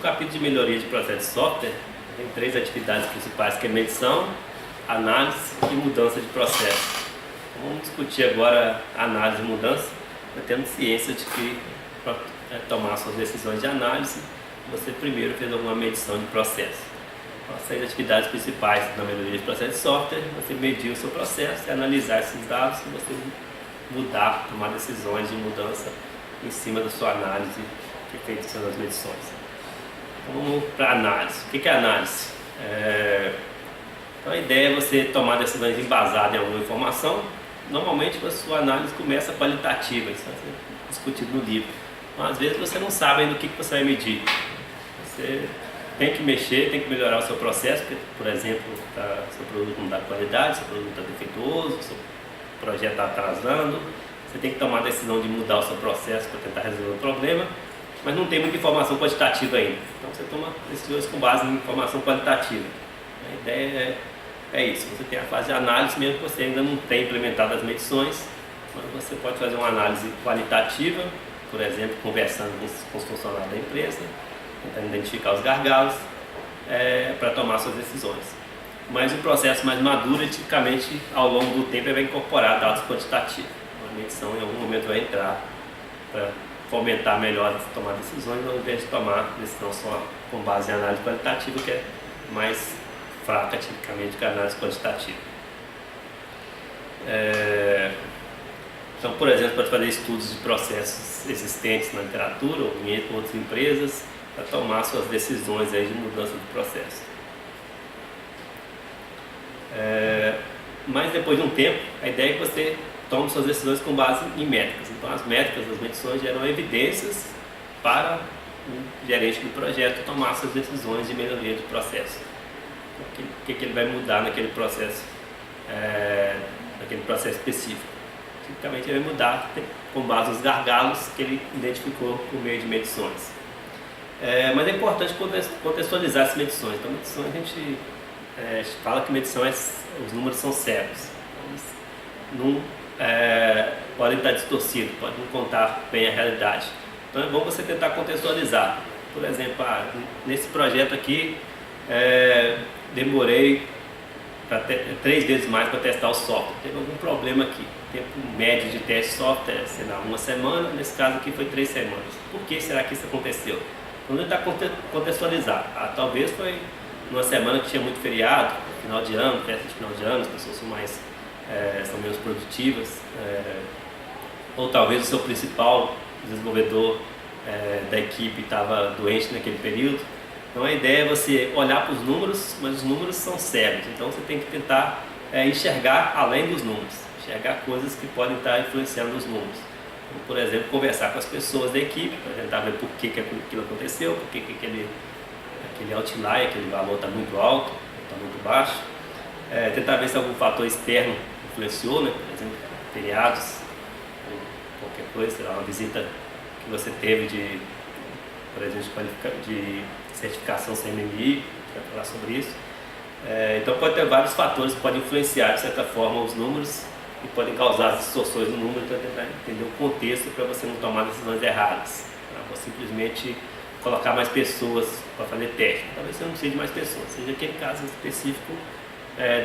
capítulo de melhoria de processo de software tem 3 atividades principais, que é medição, análise e mudança de processo. Vamos discutir agora análise e mudança, tendo ciência de que para tomar suas decisões de análise, você primeiro fez alguma medição de processo. Então, as 3 atividades principais na melhoria de processo de software: você medir o seu processo, analisar esses dados e você mudar, tomar decisões de mudança em cima da sua análise que é feita nas medições. Vamos para a análise. O que é análise? Então a ideia é você tomar decisões embasadas em alguma informação. Normalmente a sua análise começa qualitativa, isso vai ser discutido no livro. Mas às vezes você não sabe ainda o que você vai medir. Você tem que mexer, tem que melhorar o seu processo, porque, por exemplo, seu produto não dá qualidade, seu produto está defeituoso, seu projeto está atrasando. Você tem que tomar a decisão de mudar o seu processo para tentar resolver o problema, mas não tem muita informação quantitativa ainda. Então você toma decisões com base em informação qualitativa. A ideia é isso: você tem a fase de análise, mesmo que você ainda não tenha implementado as medições, mas você pode fazer uma análise qualitativa, por exemplo, conversando com os funcionários da empresa, tentando identificar os gargalos para tomar suas decisões. Mas o processo mais maduro, tipicamente, ao longo do tempo, vai incorporar dados quantitativos. A medição em algum momento vai entrar para fomentar melhor tomar decisões, ao invés de tomar decisão só com base em análise qualitativa, que é mais fraca, tipicamente, que a análise quantitativa. Então, por exemplo, pode fazer estudos de processos existentes na literatura ou em outras empresas para tomar suas decisões aí de mudança de processo. Mas depois de um tempo, a ideia é que você tome suas decisões com base em métricas. Então as métricas, as medições geram evidências para o gerente do projeto tomar suas decisões de melhoria de processo. O que ele vai mudar naquele processo específico. Tipicamente ele vai mudar com base nos gargalos que ele identificou por meio de medições. Mas é importante contextualizar essas medições. Então medições, a gente fala que medição os números são cegos. Não podem estar distorcidos, podem não contar bem a realidade. Então é bom você tentar contextualizar. Por exemplo, nesse projeto aqui, demorei 3 vezes mais para testar o software. Teve algum problema aqui. O tempo médio de teste de software é, sei lá, 1 semana. Nesse caso aqui foi 3 semanas. Por que será que isso aconteceu? Então tentar contextualizar. Talvez foi numa semana que tinha muito feriado, final de ano, festa de final de ano, as pessoas são menos produtivas, ou talvez o seu principal desenvolvedor da equipe estava doente naquele período. Então a ideia é você olhar para os números, mas os números são cegos, então você tem que tentar enxergar além dos números, enxergar coisas que podem estar influenciando os números. Então, por exemplo, conversar com as pessoas da equipe para tentar ver por que aquilo aconteceu, por que aquele outlier, aquele valor está muito alto, está muito baixo. Tentar ver se algum fator externo influenciou, né? Por exemplo, feriados, ou qualquer coisa, sei lá, uma visita que você teve por exemplo, de certificação CMMI, vai falar sobre isso. Então pode ter vários fatores que podem influenciar de certa forma os números e podem causar distorções no número, para tentar entender o contexto para você não tomar decisões erradas, ou simplesmente colocar mais pessoas para fazer teste. Talvez você não precise de mais pessoas, seja aquele caso específico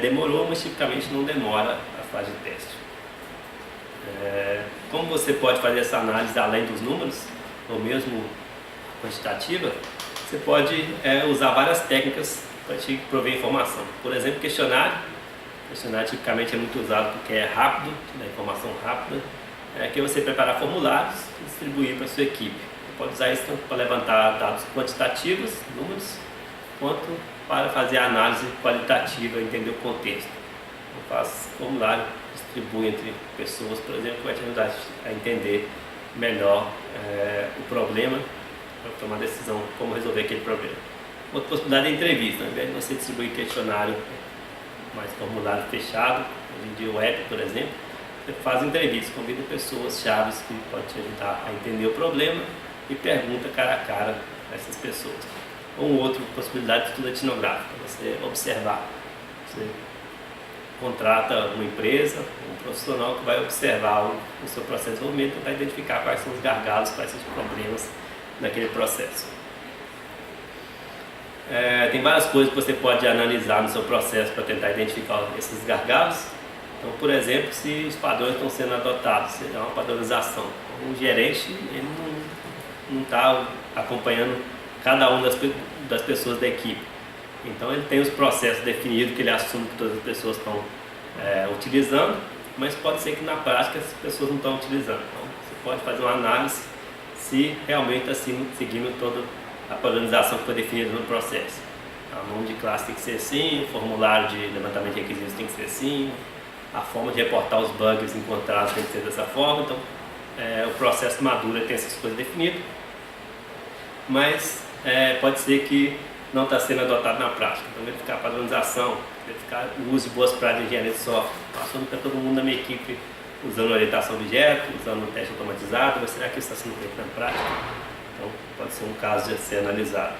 demorou, mas tipicamente não demora a fase de teste. Como você pode fazer essa análise além dos números, ou mesmo quantitativa, você pode usar várias técnicas para te prover informação. Por exemplo, questionário. Questionário tipicamente é muito usado porque é rápido, dá informação rápida, que é você preparar formulários e distribuir para a sua equipe. Você pode usar isso tanto para levantar dados quantitativos, números, quanto para fazer a análise qualitativa, entender o contexto. Então, faz formulário, distribui entre pessoas, por exemplo, que vai te ajudar a entender melhor o problema, para tomar decisão como resolver aquele problema. Outra possibilidade é entrevista. Ao invés de você distribuir questionário, mais formulário fechado, hoje em dia o app, por exemplo, você faz entrevistas, convida pessoas chaves que podem te ajudar a entender o problema e pergunta cara a cara a essas pessoas. Ou outra possibilidade de estudo etnográfico, você observar. Você contrata uma empresa, um profissional que vai observar o seu processo de desenvolvimento para identificar quais são os gargalos, quais são os problemas naquele processo. Tem várias coisas que você pode analisar no seu processo para tentar identificar esses gargalos. Então, por exemplo, se os padrões estão sendo adotados, se dá uma padronização. O gerente ele não está acompanhando cada uma das pessoas da equipe. Então ele tem os processos definidos que ele assume que todas as pessoas estão utilizando, mas pode ser que na prática as pessoas não estão utilizando. Então você pode fazer uma análise se realmente está seguindo toda a padronização que foi definida no processo. O nome de classe tem que ser assim, o formulário de levantamento de requisitos tem que ser assim, a forma de reportar os bugs encontrados tem que ser dessa forma. Então o processo maduro tem essas coisas definidas, mas pode ser que não está sendo adotado na prática. Então verificar a padronização, verificar o uso de boas práticas de engenharia de software, passando para todo mundo da minha equipe usando orientação a objeto, usando o teste automatizado, mas será que isso está sendo feito na prática? Então pode ser um caso de ser analisado.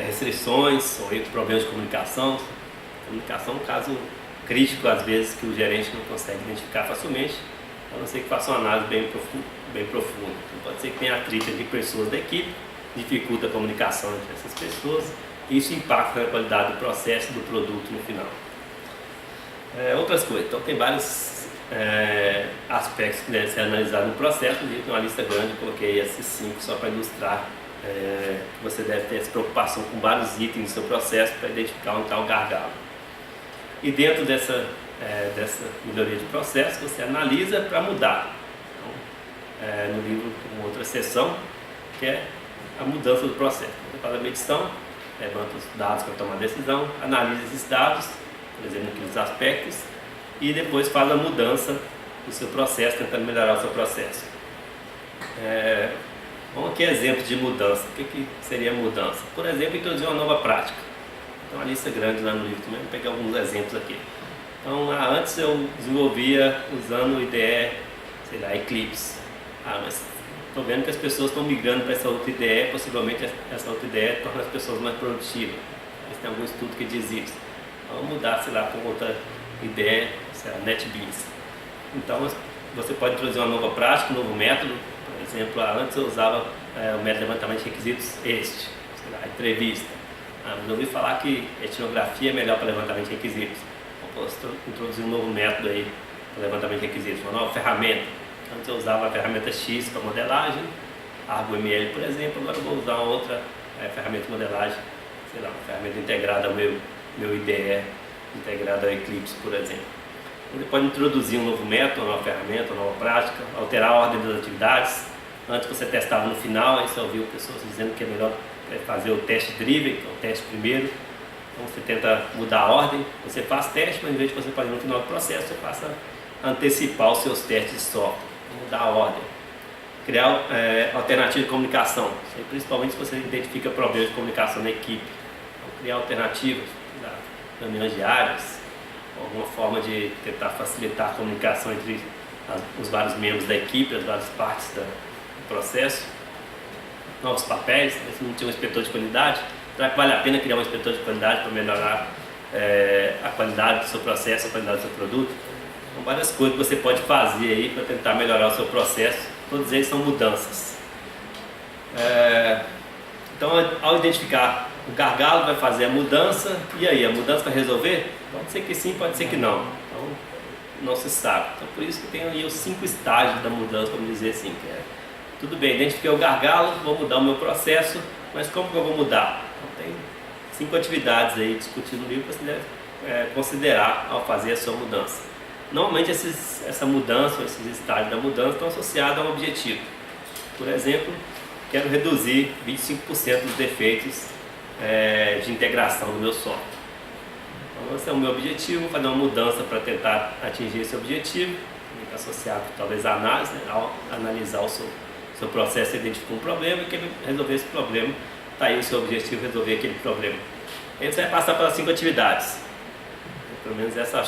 Restrições ou problemas de comunicação. Comunicação é um caso crítico às vezes que o gerente não consegue identificar facilmente, a não ser que faça uma análise bem profunda. Então pode ser que tenha atrito entre pessoas da equipe, dificulta a comunicação entre essas pessoas, e isso impacta na qualidade do processo e do produto no final. Outras coisas, então tem vários aspectos que devem ser analisados no processo. Tem uma lista grande, eu coloquei esses 5 só para ilustrar que você deve ter essa preocupação com vários itens no seu processo para identificar onde está o gargalo. E dentro dessa melhoria de processo, você analisa para mudar. Então, no livro tem uma outra seção que é a mudança do processo. Você faz a medição, levanta os dados para tomar decisão, analisa esses dados, por exemplo, naqueles aspectos, e depois faz a mudança do seu processo, tentando melhorar o seu processo. Vamos aqui exemplos de mudança. O que seria mudança? Por exemplo, introduzir uma nova prática. Tem uma lista grande lá no livro também, vou pegar alguns exemplos aqui. Então, antes eu desenvolvia usando o IDE, sei lá, Eclipse. Mas estou vendo que as pessoas estão migrando para essa outra IDE, possivelmente essa outra IDE torna as pessoas mais produtivas. Mas tem algum estudo que diz isso. Vamos mudar, sei lá, para outra IDE, sei lá, NetBeans. Então, você pode introduzir uma nova prática, um novo método. Por exemplo, antes eu usava o método de levantamento de requisitos sei lá, entrevista. Mas eu ouvi falar que etnografia é melhor para levantamento de requisitos. Eu posso introduzir um novo método aí para levantamento de requisitos, uma nova ferramenta. Antes eu usava a ferramenta X para modelagem, ArgoML, por exemplo. Agora eu vou usar uma outra ferramenta de modelagem, sei lá, uma ferramenta integrada ao meu IDE, integrada ao Eclipse, por exemplo. Você pode introduzir um novo método, uma nova ferramenta, uma nova prática, alterar a ordem das atividades. Antes você testava no final, aí você ouviu pessoas dizendo que é melhor fazer o teste driven, que é o teste primeiro. Então você tenta mudar a ordem, você faz teste, mas em vez de você fazer no final do processo, você passa a antecipar os seus testes de software, mudar a ordem. Criar alternativa de comunicação, principalmente se você identifica problemas de comunicação na equipe. Então, criar alternativas, reuniões diárias, alguma forma de tentar facilitar a comunicação entre os vários membros da equipe, as várias partes do processo. Novos papéis, se não tinha um inspetor de qualidade, será que vale a pena criar um inspetor de qualidade para melhorar a qualidade do seu processo, a qualidade do seu produto? São várias coisas que você pode fazer aí para tentar melhorar o seu processo. Todos eles são mudanças. Então, ao identificar o gargalo, vai fazer a mudança, e aí, a mudança vai resolver? Pode ser que sim, pode ser que não. Então, não se sabe. Então, por isso que tem aí os 5 estágios da mudança, vamos dizer assim, que tudo bem, identifiquei o gargalo, vou mudar o meu processo, mas como que eu vou mudar? Então, tem 5 atividades aí discutidas no livro que você deve considerar ao fazer a sua mudança. Normalmente essa mudança, esses estágios da mudança estão associados a um objetivo. Por exemplo, quero reduzir 25% dos defeitos de integração do meu software. Então esse é o meu objetivo, vou fazer uma mudança para tentar atingir esse objetivo, associado talvez à análise, né? Ao analisar o seu processo, identificar um problema e querer resolver esse problema, está aí o seu objetivo, resolver aquele problema. Aí você vai passar pelas 5 atividades. Pelo menos essa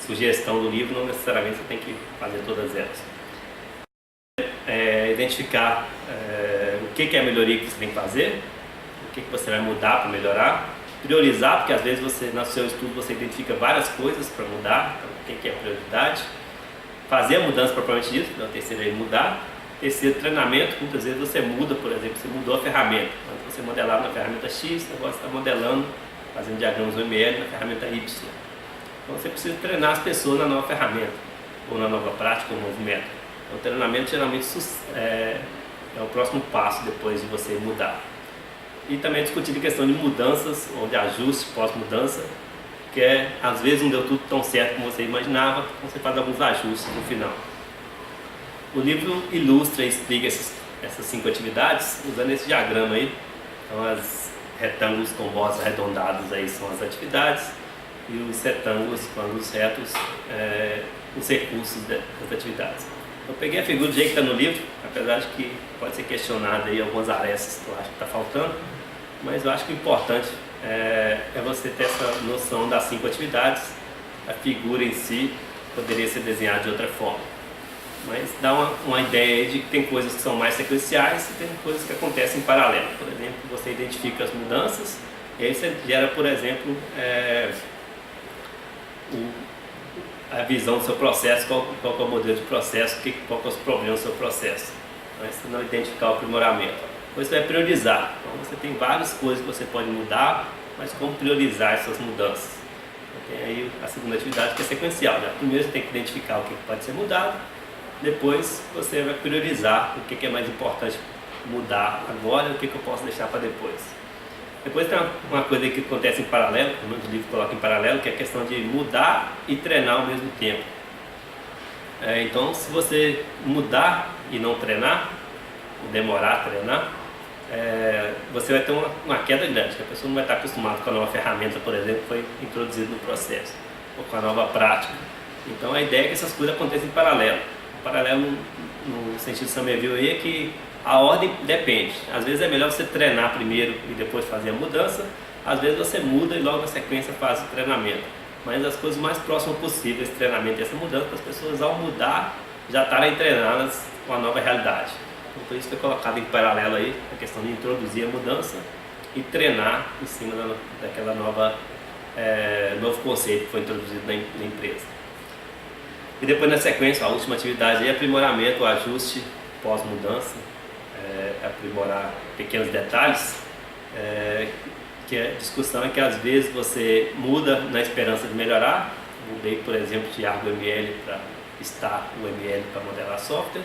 sugestão do livro, não necessariamente você tem que fazer todas elas. Identificar o que é a melhoria que você tem que fazer, o que você vai mudar para melhorar, priorizar, porque às vezes no seu estudo você identifica várias coisas para mudar, então o que é a prioridade, fazer a mudança propriamente dito, então a terceira é mudar, Terceiro, treinamento. Muitas vezes você muda, por exemplo, você mudou a ferramenta. Quando você modelava na ferramenta X, agora você está modelando, fazendo diagramas UML na ferramenta Y. Então você precisa treinar as pessoas na nova ferramenta, ou na nova prática, ou no novo método. Então, o treinamento geralmente é o próximo passo depois de você mudar. E também discutir a questão de mudanças ou de ajuste pós-mudança, que às vezes não deu tudo tão certo como você imaginava, então você faz alguns ajustes no final. O livro ilustra e explica essas 5 atividades usando esse diagrama aí. Então, os retângulos com bordas arredondadas aí são as atividades, e os retângulos, quando os retos, os recursos das atividades. Eu peguei a figura do jeito que está no livro, apesar de que pode ser questionado aí algumas arestas que eu acho que está faltando, mas eu acho que o importante é você ter essa noção das 5 atividades. A figura em si poderia ser desenhada de outra forma, mas dá uma ideia de que tem coisas que são mais sequenciais e tem coisas que acontecem em paralelo. Por exemplo, você identifica as mudanças e aí você gera, por exemplo, a visão do seu processo, qual é o modelo de processo, qual é os problemas do seu processo. Mas se não identificar o aprimoramento, depois você vai priorizar. Então você tem várias coisas que você pode mudar, mas como priorizar essas mudanças. Então, tem aí a segunda atividade, que é sequencial, né? Primeiro você tem que identificar o que pode ser mudado, depois você vai priorizar o que é mais importante mudar agora e o que eu posso deixar para depois. Depois tem uma coisa que acontece em paralelo, como o livro coloca em paralelo, que é a questão de mudar e treinar ao mesmo tempo. Então, se você mudar e não treinar, ou demorar a treinar, você vai ter uma queda grande, que a pessoa não vai estar acostumada com a nova ferramenta, por exemplo, que foi introduzida no processo, ou com a nova prática. Então, a ideia é que essas coisas aconteçam em paralelo. O paralelo, no sentido de Somerville, aí, é que a ordem depende. Às vezes é melhor você treinar primeiro e depois fazer a mudança. Às vezes você muda e logo na sequência faz o treinamento. Mas as coisas mais próximas possíveis, esse treinamento e essa mudança, para as pessoas ao mudar já estarem treinadas com a nova realidade. Então, por isso que é colocado em paralelo aí a questão de introduzir a mudança e treinar em cima daquela novo conceito que foi introduzido na empresa. E depois na sequência, a última atividade é aprimoramento, o ajuste pós-mudança. Aprimorar pequenos detalhes, que a discussão é que às vezes você muda na esperança de melhorar. Mudei, por exemplo, de Argo ML para Star UML para modelar software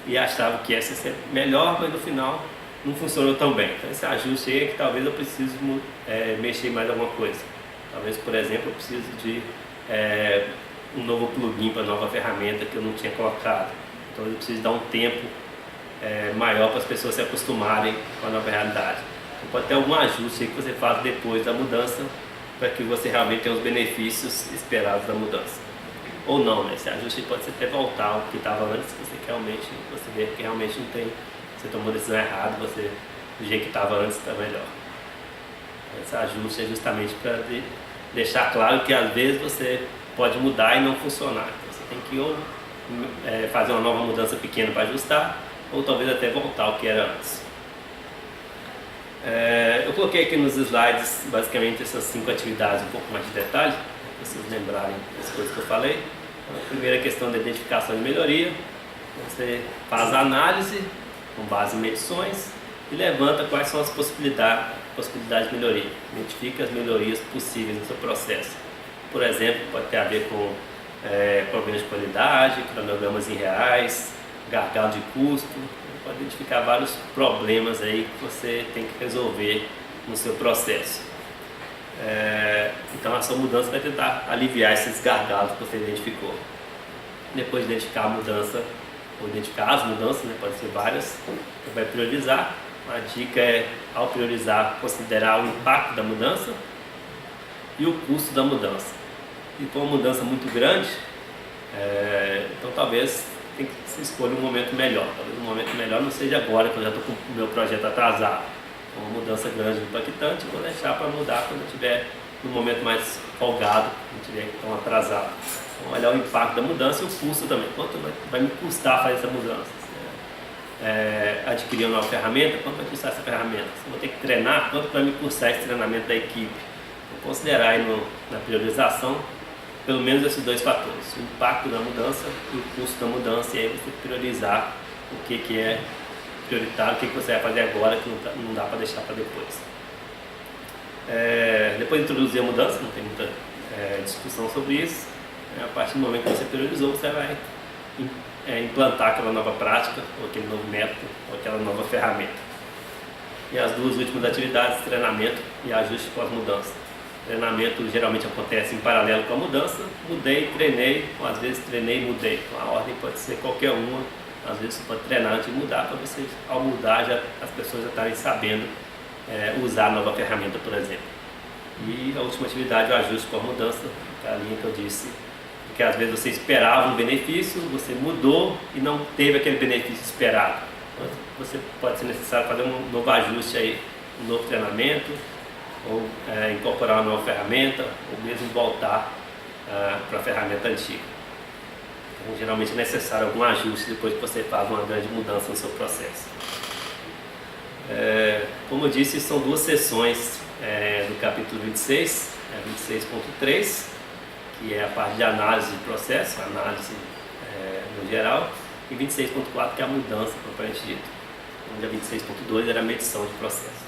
e achava que essa ia ser melhor, mas no final não funcionou tão bem. Então esse ajuste aí é que talvez eu precise mexer mais alguma coisa. Talvez, por exemplo, eu precise de um novo plugin para nova ferramenta que eu não tinha colocado. Então eu preciso dar um tempo maior para as pessoas se acostumarem com a nova realidade. Então, pode ter algum ajuste que você faz depois da mudança para que você realmente tenha os benefícios esperados da mudança. Ou não, né? Esse ajuste pode ser até voltar ao que estava antes, você vê que realmente não tem, você tomou a decisão errada, do jeito que estava antes está melhor. Esse ajuste é justamente para deixar claro que às vezes você pode mudar e não funcionar. Então, você tem que ou fazer uma nova mudança pequena para ajustar, ou talvez até voltar ao que era antes. Eu coloquei aqui nos slides basicamente essas 5 atividades, um pouco mais de detalhe, para vocês lembrarem das coisas que eu falei. Então, a primeira questão da identificação de melhoria. Você faz a análise com base em medições e levanta quais são as possibilidades de melhoria. Identifica as melhorias possíveis no seu processo. Por exemplo, pode ter a ver com problemas de qualidade, cronogramas irreais, gargalo de custo. Pode identificar vários problemas aí que você tem que resolver no seu processo. Então a sua mudança vai tentar aliviar esses gargalos que você identificou. Depois de identificar a mudança, ou identificar as mudanças, né, pode ser várias, você vai priorizar. A dica é, ao priorizar, considerar o impacto da mudança e o custo da mudança. E com uma mudança muito grande, então talvez tem que se escolher um momento melhor. Talvez um momento melhor não seja agora, que eu já estou com o meu projeto atrasado. Então, uma mudança grande e impactante, eu vou deixar para mudar quando eu estiver no momento mais folgado, não estiver tão atrasado. Então, olhar o impacto da mudança e o custo também. Quanto vai me custar fazer essa mudança? Adquirir uma nova ferramenta, quanto vai custar essa ferramenta? Se eu vou ter que treinar, quanto vai me custar esse treinamento da equipe? Vou considerar aí na priorização pelo menos esses 2 fatores, o impacto da mudança e o custo da mudança, e aí você priorizar o que é prioritário, o que você vai fazer agora que não dá para deixar para depois. Depois de introduzir a mudança, não tem muita discussão sobre isso. A partir do momento que você priorizou, você vai implantar aquela nova prática, ou aquele novo método, ou aquela nova ferramenta. E as duas últimas atividades, treinamento e ajuste pós-mudança. Treinamento geralmente acontece em paralelo com a mudança. Mudei, treinei, ou às vezes treinei e mudei. Então, a ordem pode ser qualquer uma. Às vezes você pode treinar antes de mudar, para você, ao mudar, as pessoas já estarem sabendo usar a nova ferramenta, por exemplo. E a última atividade, o ajuste pós-mudança, que é a linha que eu disse, que às vezes você esperava um benefício, você mudou e não teve aquele benefício esperado. Então, você pode ser necessário fazer um novo ajuste aí, um novo treinamento, ou incorporar uma nova ferramenta, ou mesmo voltar para a ferramenta antiga. Então, geralmente é necessário algum ajuste depois que você faz uma grande mudança no seu processo. Como eu disse, são duas sessões do capítulo 26, 26.3, que é a parte de análise de processo, análise no geral, e 26.4, que é a mudança propriamente dita, onde a 26.2 era a medição de processo.